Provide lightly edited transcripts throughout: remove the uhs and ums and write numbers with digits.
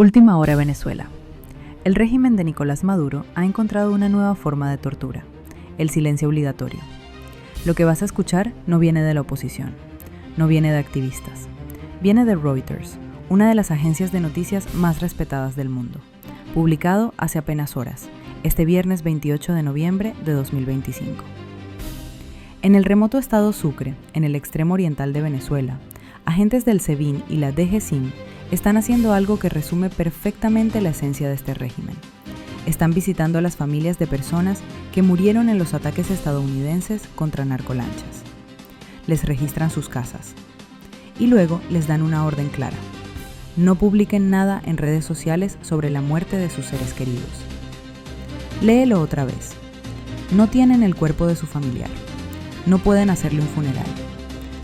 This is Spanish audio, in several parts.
Última hora Venezuela. El régimen de Nicolás Maduro ha encontrado una nueva forma de tortura, el silencio obligatorio. Lo que vas a escuchar no viene de la oposición, no viene de activistas, viene de Reuters, una de las agencias de noticias más respetadas del mundo, publicado hace apenas horas, este viernes 28 de noviembre de 2025. En el remoto estado Sucre, en el extremo oriental de Venezuela, agentes del SEBIN y la DGCIM están haciendo algo que resume perfectamente la esencia de este régimen. Están visitando a las familias de personas que murieron en los ataques estadounidenses contra narcolanchas. Les registran sus casas. Y luego les dan una orden clara. No publiquen nada en redes sociales sobre la muerte de sus seres queridos. Léelo otra vez. No tienen el cuerpo de su familiar. No pueden hacerle un funeral.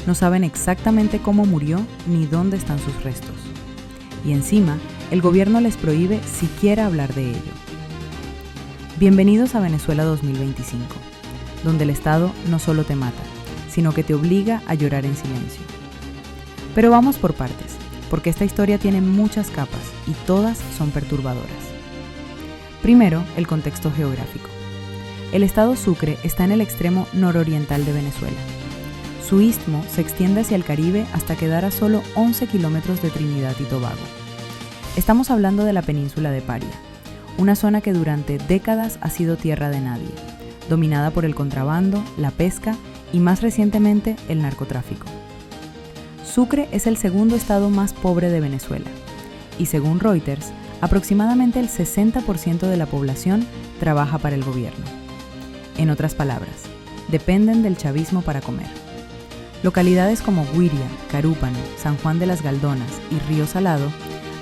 No saben exactamente cómo murió ni dónde están sus restos. Y encima, el gobierno les prohíbe siquiera hablar de ello. Bienvenidos a Venezuela 2025, donde el Estado no solo te mata, sino que te obliga a llorar en silencio. Pero vamos por partes, porque esta historia tiene muchas capas y todas son perturbadoras. Primero, el contexto geográfico. El estado Sucre está en el extremo nororiental de Venezuela. Su istmo se extiende hacia el Caribe hasta quedar a solo 11 kilómetros de Trinidad y Tobago. Estamos hablando de la península de Paria, una zona que durante décadas ha sido tierra de nadie, dominada por el contrabando, la pesca y más recientemente el narcotráfico. Sucre es el segundo estado más pobre de Venezuela y según Reuters, aproximadamente el 60% de la población trabaja para el gobierno. En otras palabras, dependen del chavismo para comer. Localidades como Güiria, Carúpano, San Juan de las Galdonas y Río Salado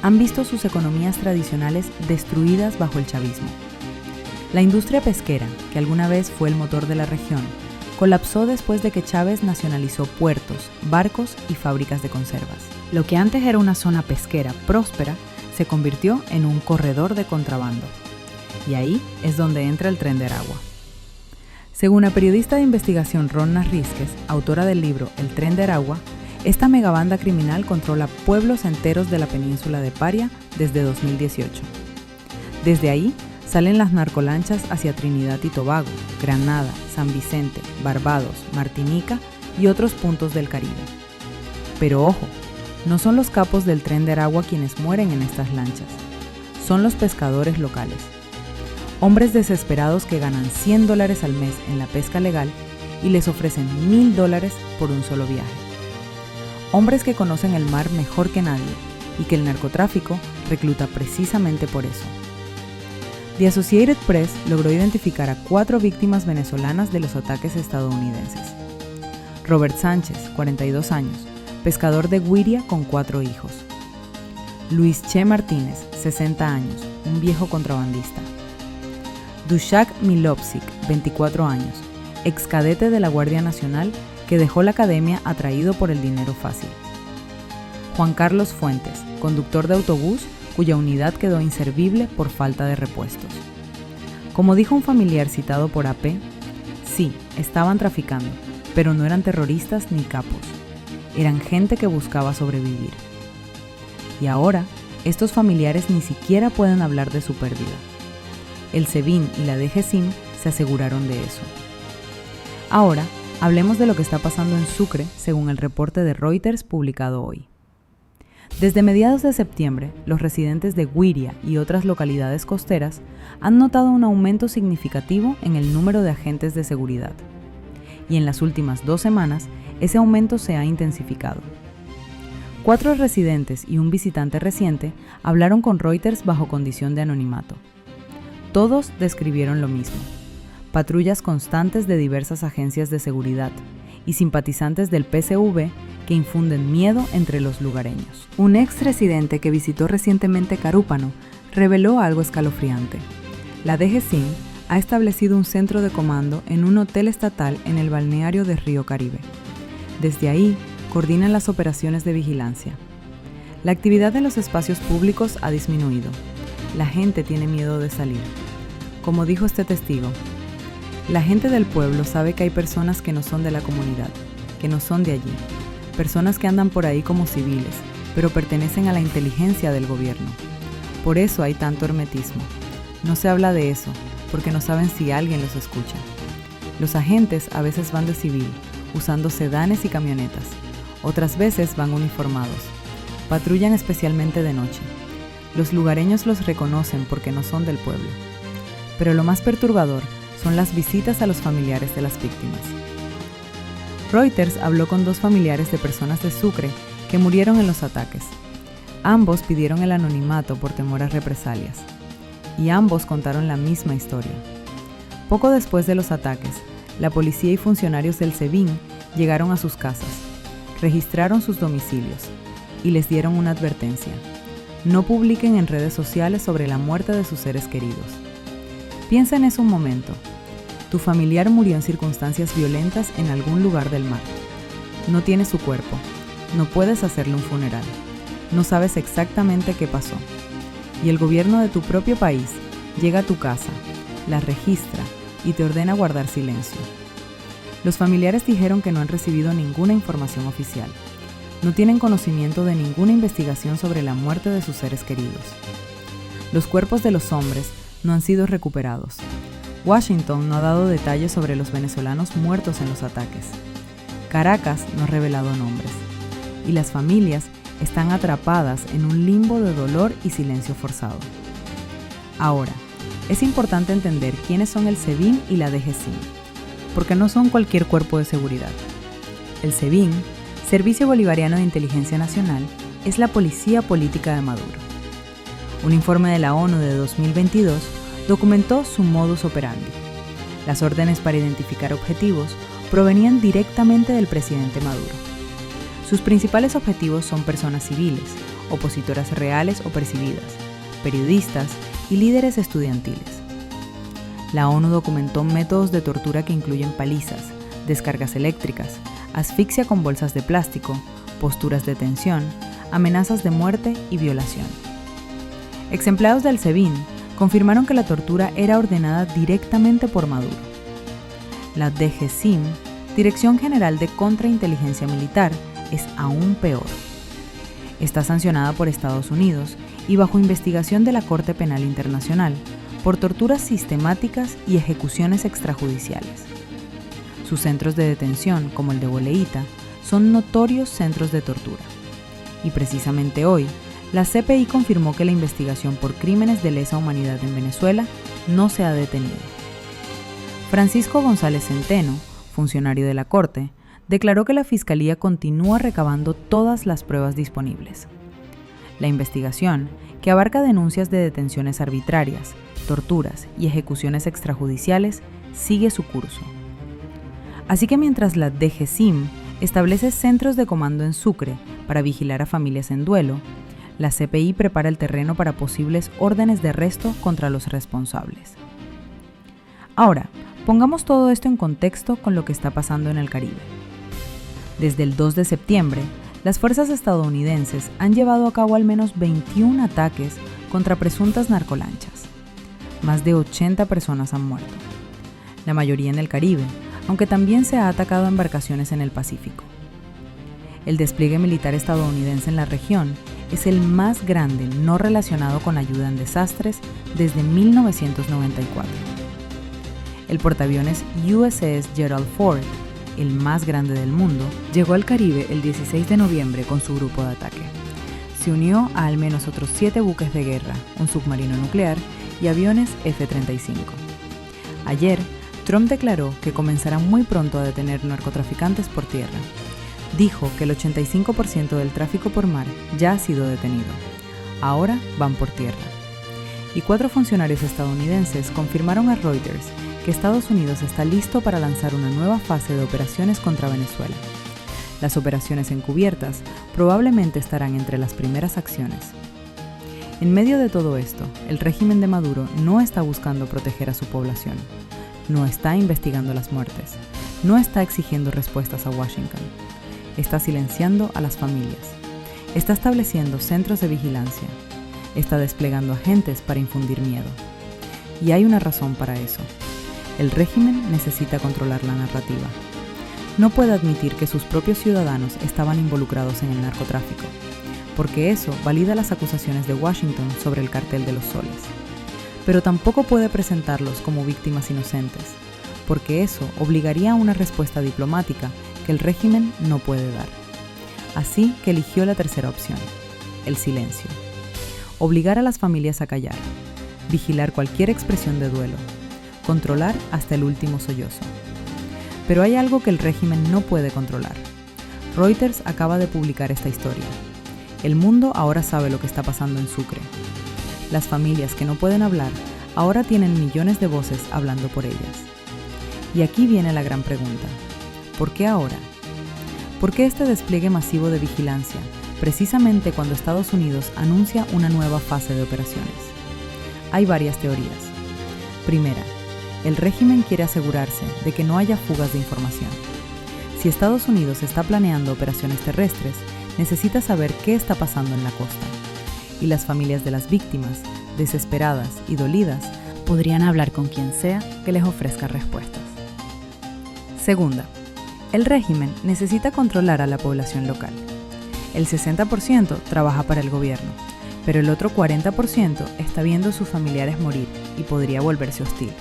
han visto sus economías tradicionales destruidas bajo el chavismo. La industria pesquera, que alguna vez fue el motor de la región, colapsó después de que Chávez nacionalizó puertos, barcos y fábricas de conservas. Lo que antes era una zona pesquera próspera se convirtió en un corredor de contrabando. Y ahí es donde entra el Tren de Aragua. Según la periodista de investigación Ronna Rísquez, autora del libro El Tren de Aragua, esta megabanda criminal controla pueblos enteros de la península de Paria desde 2018. Desde ahí salen las narcolanchas hacia Trinidad y Tobago, Granada, San Vicente, Barbados, Martinica y otros puntos del Caribe. Pero ojo, no son los capos del Tren de Aragua quienes mueren en estas lanchas, son los pescadores locales. Hombres desesperados que ganan $100 al mes en la pesca legal y les ofrecen $1,000 por un solo viaje. Hombres que conocen el mar mejor que nadie y que el narcotráfico recluta precisamente por eso. The Associated Press logró identificar a 4 víctimas venezolanas de los ataques estadounidenses. Robert Sánchez, 42 años, pescador de Güiria con 4 hijos. Luis Che Martínez, 60 años, un viejo contrabandista. Dušak Milovšić, 24 años, ex cadete de la Guardia Nacional que dejó la academia atraído por el dinero fácil. Juan Carlos Fuentes, conductor de autobús cuya unidad quedó inservible por falta de repuestos. Como dijo un familiar citado por AP, sí, estaban traficando, pero no eran terroristas ni capos. Eran gente que buscaba sobrevivir. Y ahora, estos familiares ni siquiera pueden hablar de su pérdida. El SEBIN y la DGCIM se aseguraron de eso. Ahora, hablemos de lo que está pasando en Sucre según el reporte de Reuters publicado hoy. Desde mediados de septiembre, los residentes de Güiria y otras localidades costeras han notado un aumento significativo en el número de agentes de seguridad. Y en las últimas 2 semanas, ese aumento se ha intensificado. 4 residentes y un visitante reciente hablaron con Reuters bajo condición de anonimato. Todos describieron lo mismo: patrullas constantes de diversas agencias de seguridad y simpatizantes del PSV que infunden miedo entre los lugareños. Un ex residente que visitó recientemente Carúpano reveló algo escalofriante. La DGCIM ha establecido un centro de comando en un hotel estatal en el balneario de Río Caribe. Desde ahí, coordinan las operaciones de vigilancia. La actividad en los espacios públicos ha disminuido. La gente tiene miedo de salir. Como dijo este testigo, la gente del pueblo sabe que hay personas que no son de la comunidad, que no son de allí, personas que andan por ahí como civiles, pero pertenecen a la inteligencia del gobierno. Por eso hay tanto hermetismo. No se habla de eso, porque no saben si alguien los escucha. Los agentes a veces van de civil, usando sedanes y camionetas. Otras veces van uniformados. Patrullan especialmente de noche. Los lugareños los reconocen porque no son del pueblo. Pero lo más perturbador son las visitas a los familiares de las víctimas. Reuters habló con 2 familiares de personas de Sucre que murieron en los ataques. Ambos pidieron el anonimato por temor a represalias. Y ambos contaron la misma historia. Poco después de los ataques, la policía y funcionarios del SEBIN llegaron a sus casas, registraron sus domicilios y les dieron una advertencia: no publiquen en redes sociales sobre la muerte de sus seres queridos. Piensa en eso un momento. Tu familiar murió en circunstancias violentas en algún lugar del mar. No tienes su cuerpo, no puedes hacerle un funeral, no sabes exactamente qué pasó. Y el gobierno de tu propio país llega a tu casa, la registra y te ordena guardar silencio. Los familiares dijeron que no han recibido ninguna información oficial. No tienen conocimiento de ninguna investigación sobre la muerte de sus seres queridos. Los cuerpos de los hombres no han sido recuperados. Washington no ha dado detalles sobre los venezolanos muertos en los ataques. Caracas no ha revelado nombres. Y las familias están atrapadas en un limbo de dolor y silencio forzado. Ahora, es importante entender quiénes son el SEBIN y la DGCIM, porque no son cualquier cuerpo de seguridad. El SEBIN, Servicio Bolivariano de Inteligencia Nacional, es la policía política de Maduro. Un informe de la ONU de 2022 documentó su modus operandi. Las órdenes para identificar objetivos provenían directamente del presidente Maduro. Sus principales objetivos son personas civiles, opositoras reales o percibidas, periodistas y líderes estudiantiles. La ONU documentó métodos de tortura que incluyen palizas, descargas eléctricas, asfixia con bolsas de plástico, posturas de tensión, amenazas de muerte y violación. Exempleados del SEBIN confirmaron que la tortura era ordenada directamente por Maduro. La DGCIM, Dirección General de Contrainteligencia Militar, es aún peor. Está sancionada por Estados Unidos y bajo investigación de la Corte Penal Internacional por torturas sistemáticas y ejecuciones extrajudiciales. Sus centros de detención, como el de Boleíta, son notorios centros de tortura. Y precisamente hoy, la CPI confirmó que la investigación por crímenes de lesa humanidad en Venezuela no se ha detenido. Francisco González Centeno, funcionario de la Corte, declaró que la Fiscalía continúa recabando todas las pruebas disponibles. La investigación, que abarca denuncias de detenciones arbitrarias, torturas y ejecuciones extrajudiciales, sigue su curso. Así que mientras la DGCIM establece centros de comando en Sucre para vigilar a familias en duelo, la CPI prepara el terreno para posibles órdenes de arresto contra los responsables. Ahora, pongamos todo esto en contexto con lo que está pasando en el Caribe. Desde el 2 de septiembre, las fuerzas estadounidenses han llevado a cabo al menos 21 ataques contra presuntas narcolanchas. Más de 80 personas han muerto, la mayoría en el Caribe, aunque también se ha atacado a embarcaciones en el Pacífico. El despliegue militar estadounidense en la región es el más grande no relacionado con ayuda en desastres desde 1994. El portaaviones USS Gerald Ford, el más grande del mundo, llegó al Caribe el 16 de noviembre con su grupo de ataque. Se unió a al menos otros 7 buques de guerra, un submarino nuclear y aviones F-35. Ayer, Trump declaró que comenzará muy pronto a detener narcotraficantes por tierra. Dijo que el 85% del tráfico por mar ya ha sido detenido. Ahora van por tierra. Y 4 funcionarios estadounidenses confirmaron a Reuters que Estados Unidos está listo para lanzar una nueva fase de operaciones contra Venezuela. Las operaciones encubiertas probablemente estarán entre las primeras acciones. En medio de todo esto, el régimen de Maduro no está buscando proteger a su población, no está investigando las muertes, no está exigiendo respuestas a Washington, está silenciando a las familias, está estableciendo centros de vigilancia, está desplegando agentes para infundir miedo. Y hay una razón para eso. El régimen necesita controlar la narrativa. No puede admitir que sus propios ciudadanos estaban involucrados en el narcotráfico. porque eso valida las acusaciones de Washington sobre el cartel de los soles. Pero tampoco puede presentarlos como víctimas inocentes, porque eso obligaría a una respuesta diplomática que el régimen no puede dar. Así que eligió la tercera opción, el silencio. Obligar a las familias a callar, vigilar cualquier expresión de duelo, controlar hasta el último sollozo. Pero hay algo que el régimen no puede controlar. Reuters acaba de publicar esta historia. El mundo ahora sabe lo que está pasando en Sucre. Las familias que no pueden hablar ahora tienen millones de voces hablando por ellas. Y aquí viene la gran pregunta. ¿Por qué ahora? ¿Por qué este despliegue masivo de vigilancia, precisamente cuando Estados Unidos anuncia una nueva fase de operaciones? Hay varias teorías. Primera, el régimen quiere asegurarse de que no haya fugas de información. Si Estados Unidos está planeando operaciones terrestres, necesita saber qué está pasando en la costa. Y las familias de las víctimas, desesperadas y dolidas, podrían hablar con quien sea que les ofrezca respuestas. Segunda, el régimen necesita controlar a la población local. El 60% trabaja para el gobierno, pero el otro 40% está viendo a sus familiares morir y podría volverse hostil.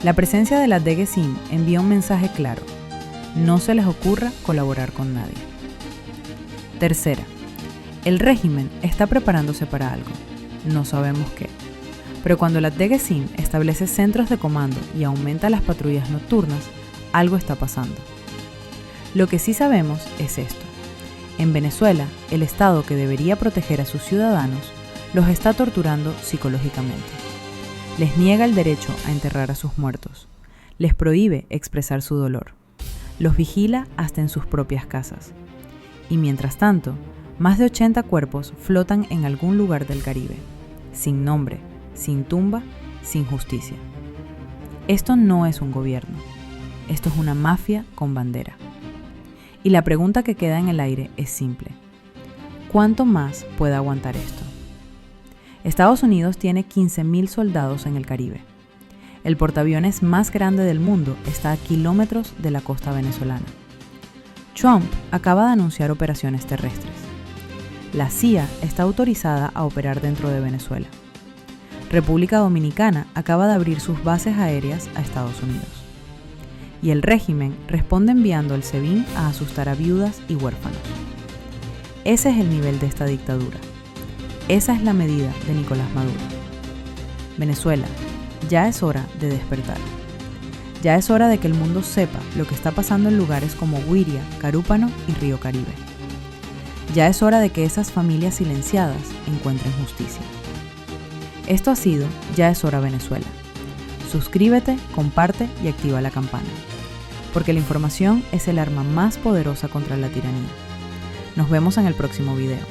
La presencia de la DGSIM envía un mensaje claro: no se les ocurra colaborar con nadie. Tercera, el régimen está preparándose para algo, no sabemos qué. Pero cuando la DGSIM establece centros de comando y aumenta las patrullas nocturnas, algo está pasando. Lo que sí sabemos es esto. En Venezuela, el Estado que debería proteger a sus ciudadanos los está torturando psicológicamente. Les niega el derecho a enterrar a sus muertos. Les prohíbe expresar su dolor. Los vigila hasta en sus propias casas. Y mientras tanto, más de 80 cuerpos flotan en algún lugar del Caribe, sin nombre, sin tumba, sin justicia. Esto no es un gobierno. Esto es una mafia con bandera. Y la pregunta que queda en el aire es simple. ¿Cuánto más puede aguantar esto? Estados Unidos tiene 15.000 soldados en el Caribe. El portaaviones más grande del mundo está a kilómetros de la costa venezolana. Trump acaba de anunciar operaciones terrestres. La CIA está autorizada a operar dentro de Venezuela. República Dominicana acaba de abrir sus bases aéreas a Estados Unidos. Y el régimen responde enviando el SEBIN a asustar a viudas y huérfanos. Ese es el nivel de esta dictadura. Esa es la medida de Nicolás Maduro. Venezuela, ya es hora de despertar. Ya es hora de que el mundo sepa lo que está pasando en lugares como Güiria, Carúpano y Río Caribe. Ya es hora de que esas familias silenciadas encuentren justicia. Esto ha sido Ya es hora Venezuela. Suscríbete, comparte y activa la campana. Porque la información es el arma más poderosa contra la tiranía. Nos vemos en el próximo video.